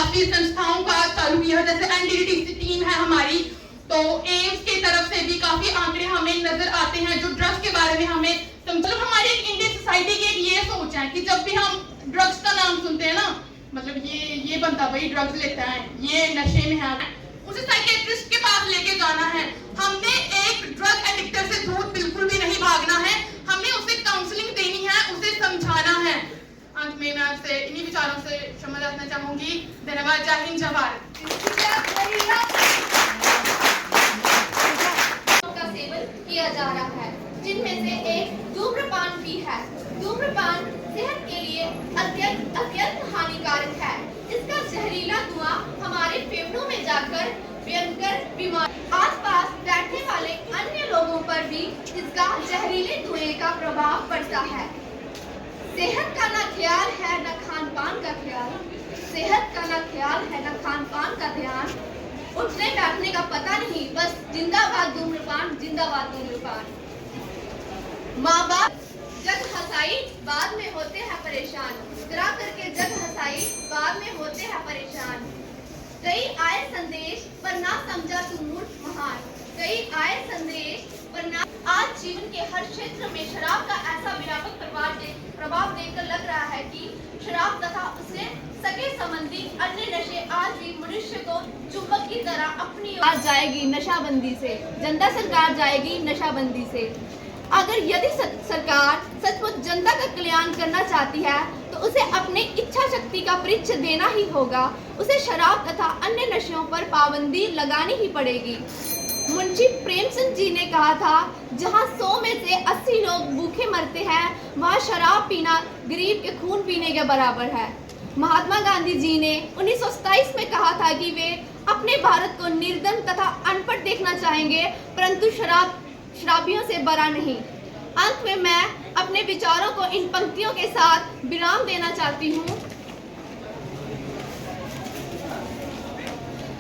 काफी संस्थाओं का चालू किया, जैसे एनडीटीसी टीम है हमारी, तो एम्स की तरफ से भी काफी आंकड़े हमें नजर आते हैं जो ड्रग्स के बारे में हमें मतलब हमारी इंडियन सोसाइटी की ये सोच है कि जब भी हम ड्रग्स का नाम सुनते हैं ना, मतलब ये बंदा भाई ड्रग्स लेता है, ये नशे में है, उसे साइकियाट्रिस्ट के पास लेके जाना है। हमने एक ड्रग एडिक्टर से दूर बिल्कुल भी नहीं भागना है, हमने उसे काउंसलिंग देनी है, उसे समझाना है। अंत में मैं आपसे इन्हीं विचारों से क्षमा याचना चाहूंगी। धन्यवाद। जय हिंद, जय भारत। का सेवन किया जा रहा है, जिनमें से एक धूम्रपान भी है। धूम्रपान सेहत के लिए अत्यंत हानिकारक है। इसका जहरीला धुआं हमारे फेफड़ों में जाकर भयंकर बीमारी, आसपास बैठने वाले अन्य लोगों पर भी इसका जहरीले धुएं का प्रभाव पड़ता है। सेहत का ना ख्याल है न खान पान का ख्याल, सेहत का ना ख्याल है न खान पान का ध्यान, उठने बैठने का पता नहीं, बस जिंदाबाद धूम्रपान, जिंदाबाद धूम्रपान। माँ बाप जग हंसाई बाद में होते हैं परेशान, डरा करके जग हंसाई बाद में होते हैं परेशान। कई आए संदेश पर ना समझा तू मूर्ख महान, कई आए संदेश पर ना। आज जीवन के हर क्षेत्र में शराब का ऐसा व्यापक प्रभाव देखकर लग रहा है कि शराब तथा उससे सगे संबंधी अन्य नशे आज भी मनुष्य को चुंबक की तरह अपनी ओर जाएगी नशाबंदी से, जनता सरकार जाएगी नशाबंदी से। अगर यदि सरकार सचमुच जनता का कल्याण करना चाहती है तो उसे अपने इच्छा शक्ति का परीक्षण देना ही होगा। उसे शराब तथा अन्य नशों पर पाबंदी लगानी ही पड़ेगी। मुंशी प्रेमचंद जी ने कहा था, जहां 100 में से 80 लोग भूखे मरते हैं, वहां शराब पीना गरीब के खून पीने के बराबर है। महात्मा गांधी जी ने 1927 में कहा था कि वे अपने भारत को निर्धन तथा अनपढ़ देखना चाहेंगे, परंतु शराबियों से बड़ा नहीं। अंत में मैं अपने विचारों को इन पंक्तियों के साथ विराम देना चाहती हूँ।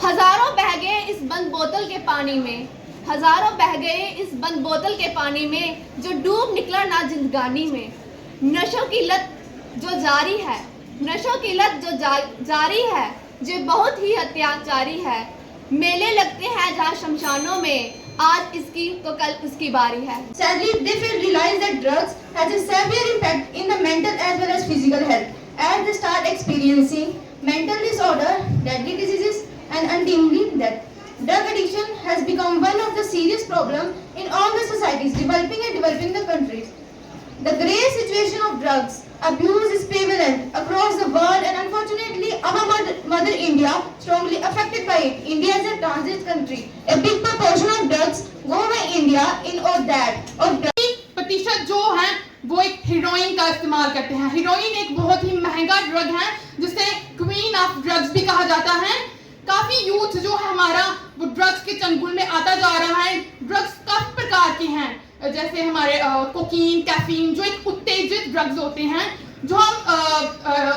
हजारों बह गए इस बंद बोतल के पानी में, हजारों बह गए इस बंद बोतल के पानी में, जो डूब निकला ना जिंदगानी में। नशों की लत जो जारी है, नशों की लत जो जारी है, जो बहुत ही अत्याचारी है। मेले लगते हैं जहाँ शमशानों में, आज इसकी तो कल उसकी बारी है। Sadly, they fail to realize that drugs has a severe impact in the mental as well as physical health, as they start experiencing mental disorder, deadly diseases, and untimely death. Drug addiction has become one of the serious problems in all the societies, developing the countries. The grave situation of drugs abuse is prevalent across the world, and unfortunately, our mother India strongly affected by it. India is a transit country. A big proportion of drugs go by India in or that of drugs. प्रतिशत जो है वो एक heroine का इस्तेमाल करते हैं। Heroine एक बहुत ही महंगा ड्रग है जिसे क्वीन ऑफ ड्रग्स भी कहा जाता है। काफी यूथ जो है हमारा वो ड्रग्स के चंगुल में आता जा रहा है। ड्रग्स काफी प्रकार के हैं, जैसे हमारे कोकीन, कैफीन, जो एक उत्तेजित ड्रग्स होते हैं, जो हम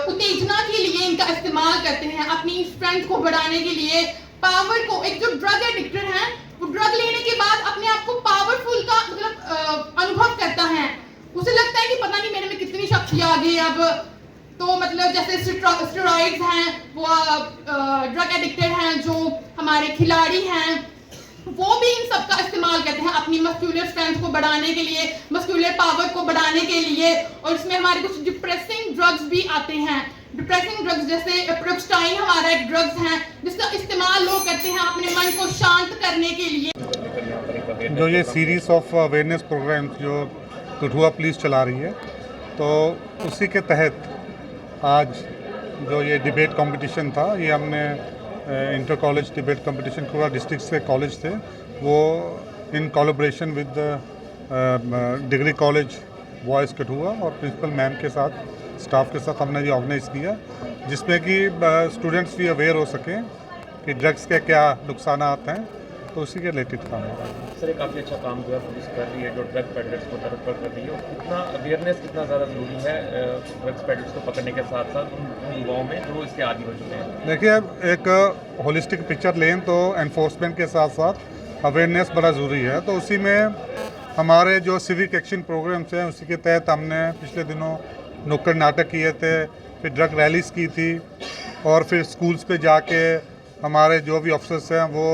उत्तेजना के लिए इनका इस्तेमाल करते हैं, अपनी स्ट्रेंथ को बढ़ाने के लिए, पावर को। एक जो ड्रग एडिक्टर है वो ड्रग लेने के बाद अपने आप को पावरफुल का मतलब अनुभव करता है। उसे लगता है कि पता नहीं मेरे में कितनी शक्ति आ गई अब। तो मतलब जैसे स्टेरॉइड्स हैं, वो ड्रग एडिक्टेड हैं, जो हमारे खिलाड़ी हैं, वो भी इन सब का इस्तेमाल करते हैं अपनी मस्कुलर स्ट्रेंथ को बढ़ाने के लिए, मस्कुलर पावर को बढ़ाने के लिए। और इसमें हमारे कुछ डिप्रेसिंग ड्रग्स भी आते हैं। डिप्रेसिंग ड्रग्स जैसे प्रोस्टाइन हमारा एक ड्रग्स है जिसका इस्तेमाल लोग करते हैं अपने मन को शांत करने के लिए। जो ये सीरीज ऑफ अवेयरनेस प्रोग्राम्स जो कठुआ पुलिस चला रही है, तो उसी के तहत आज जो ये डिबेट कंपटीशन था, ये हमने inter college debate competition Kathua district से कॉलेज थे, वो in collaboration with degree college boys Kathua और प्रिंसिपल मैम के साथ, स्टाफ के साथ हमने ये ऑर्गेनाइज़ किया, जिसमें कि स्टूडेंट्स भी अवेयर हो सकें कि ड्रग्स के क्या नुकसान आते हैं, तो उसी के रिलेटेड काम हो रहा है। सर, ये काफ़ी अच्छा काम जो है पुलिस कर रही है, जो ड्रग पेडलर्स को तरफ कर रही है, और कितना अवेयरनेस कितना ज़्यादा ज़रूरी है ड्रग्स पेडलर्स को पकड़ने के साथ साथ उन युवाओं में जो इसके आदी हो चुके हैं। देखिए, एक होलिस्टिक पिक्चर लें तो एनफोर्समेंट के साथ साथ अवेयरनेस बड़ा ज़रूरी है। तो उसी में हमारे जो सिविक एक्शन प्रोग्राम्स हैं, उसी के तहत हमने पिछले दिनों नुक्कड़ नाटक किए थे, फिर ड्रग रैलीज की थी, और फिर स्कूल्स पे जाके हमारे जो भी ऑफिसर्स हैं वो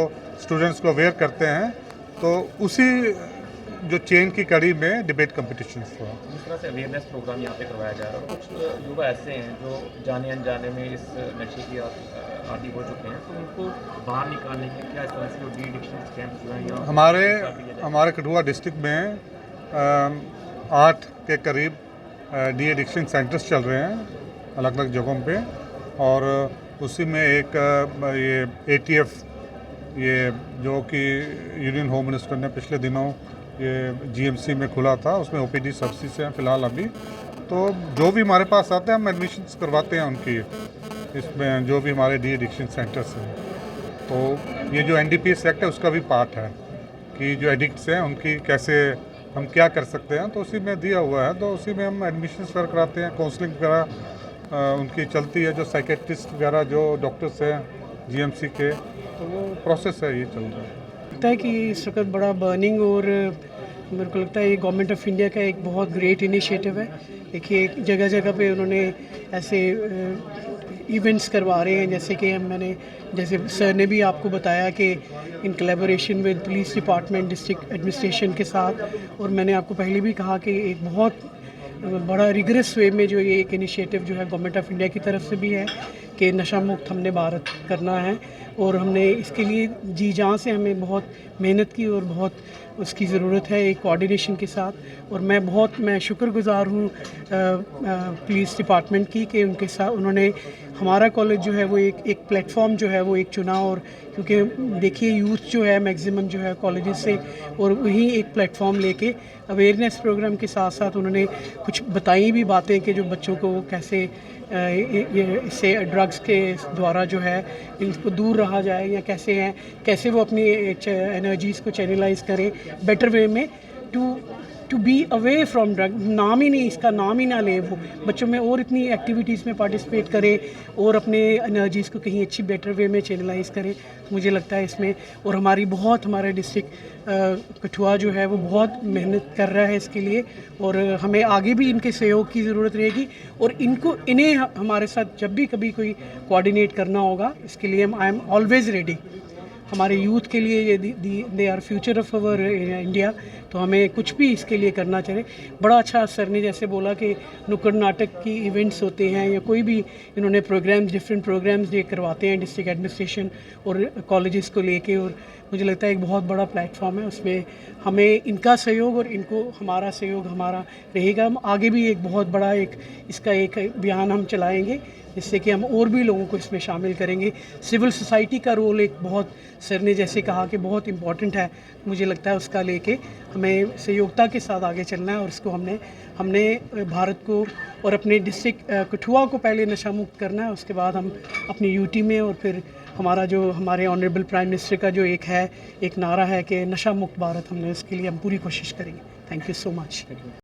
स्टूडेंट्स को अवेयर करते हैं। तो उसी जो चेन की कड़ी में डिबेट कंपटीशंस हुआ। जिस तरह से अवेयरनेस प्रोग्राम यहाँ पे करवाया जा रहा है, कुछ युवा ऐसे हैं जो जाने अनजाने में इस नशे की आदी हो चुके हैं, तो उनको बाहर निकालने के लिए क्या इस तरह से डी एडिक्शन कैंप जो है यहाँ हमारे कठुआ डिस्ट्रिक्ट में 8 के करीब डी एडिक्शन सेंटर्स चल रहे हैं अलग अलग जगहों पे, और उसी में एक ये ATF ये जो कि यूनियन होम मिनिस्टर ने पिछले दिनों ये GMC में खुला था, उसमें OPD सर्विसेज हैं फ़िलहाल अभी। तो जो भी हमारे पास आते हैं हम एडमिशन्स करवाते हैं उनकी, इसमें जो भी हमारे डी एडिक्शन सेंटर्स हैं। तो ये जो NDPS एक्ट है उसका भी पार्ट है कि जो एडिक्ट्स हैं उनकी कैसे हम क्या कर सकते हैं, तो उसी में दिया हुआ है। तो उसी में हम एडमिशन्स कराते हैं, काउंसलिंग वगैरह उनकी चलती है, जो साइकेट्रिस्ट वगैरह जो डॉक्टर्स हैं GMC के, तो वो प्रोसेस है, ये चल रहा है। लगता है कि इस वक्त बड़ा बर्निंग, और मेरे को लगता है ये गवर्नमेंट ऑफ इंडिया का एक बहुत ग्रेट इनिशिएटिव है। देखिए जगह जगह पे उन्होंने ऐसे इवेंट्स करवा रहे हैं, जैसे कि जैसे सर ने भी आपको बताया कि in collaboration with police department, district administration के साथ, और मैंने आपको पहले भी कहा कि एक बहुत बड़ा रिगरस वे में जो ये एक इनिशिएटिव जो है गवर्नमेंट ऑफ इंडिया की तरफ से भी है कि नशा मुक्त हमने भारत करना है, और हमने इसके लिए जी जान से हमें बहुत मेहनत की और बहुत उसकी ज़रूरत है एक कोऑर्डिनेशन के साथ। और मैं शुक्रगुज़ार हूँ पुलिस डिपार्टमेंट की कि उनके साथ उन्होंने हमारा कॉलेज जो है वो एक प्लेटफॉर्म जो है वो एक चुना, और क्योंकि देखिए यूथ जो है मैक्सिमम जो है कॉलेजेस से, और वही एक प्लेटफॉर्म लेके अवेयरनेस प्रोग्राम के साथ साथ उन्होंने कुछ बताई भी बातें कि जो बच्चों को कैसे इससे ड्रग्स के द्वारा जो है इनको दूर रहा जाए, या कैसे वो अपनी एनर्जीज़ को चैनलाइज करें बेटर वे में to be away from drug. नाम ही नहीं, इसका नाम ही ना ले, वो बच्चों में और इतनी एक्टिविटीज़ में पार्टिसिपेट करें और अपने एनर्जीज़ को कहीं अच्छी बेटर वे में चैनलाइज करें। मुझे लगता है इसमें, और हमारा डिस्ट्रिक्ट कठुआ जो है वो बहुत मेहनत कर रहा है इसके लिए, और हमें आगे भी इनके सहयोग की ज़रूरत रहेगी, और इन्हें हमारे साथ जब भी कभी कोई कोऑर्डिनेट करना होगा इसके लिए आई एम ऑलवेज़ रेडी। हमारे यूथ के लिए ये they are future of our India, तो हमें कुछ भी इसके लिए करना चाहिए। बड़ा अच्छा सर ने जैसे बोला कि नुक्कड़ नाटक की इवेंट्स होते हैं या कोई भी इन्होंने प्रोग्राम्स, डिफरेंट प्रोग्राम्स ये करवाते हैं डिस्ट्रिक्ट एडमिनिस्ट्रेशन और कॉलेजेस को लेके, और मुझे लगता है एक बहुत बड़ा प्लेटफॉर्म है, उसमें हमें इनका सहयोग और इनको हमारा सहयोग हमारा रहेगा। हम आगे भी एक बहुत बड़ा इसका एक अभियान हम चलाएँगे, जिससे कि हम और भी लोगों को इसमें शामिल करेंगे। सिविल सोसाइटी का रोल एक बहुत, सर ने जैसे कहा कि बहुत इम्पॉर्टेंट है, मुझे लगता है उसका लेके हमें सहयोगिता के साथ आगे चलना है, और इसको हमने भारत को और अपने डिस्ट्रिक्ट कठुआ को पहले नशा मुक्त करना है, उसके बाद हम अपनी यूटी में, और फिर हमारे ऑनरेबल प्राइम मिनिस्टर का जो एक नारा है कि नशा मुक्त भारत, हमने उसके लिए हम पूरी कोशिश करेंगे। Thank you so much.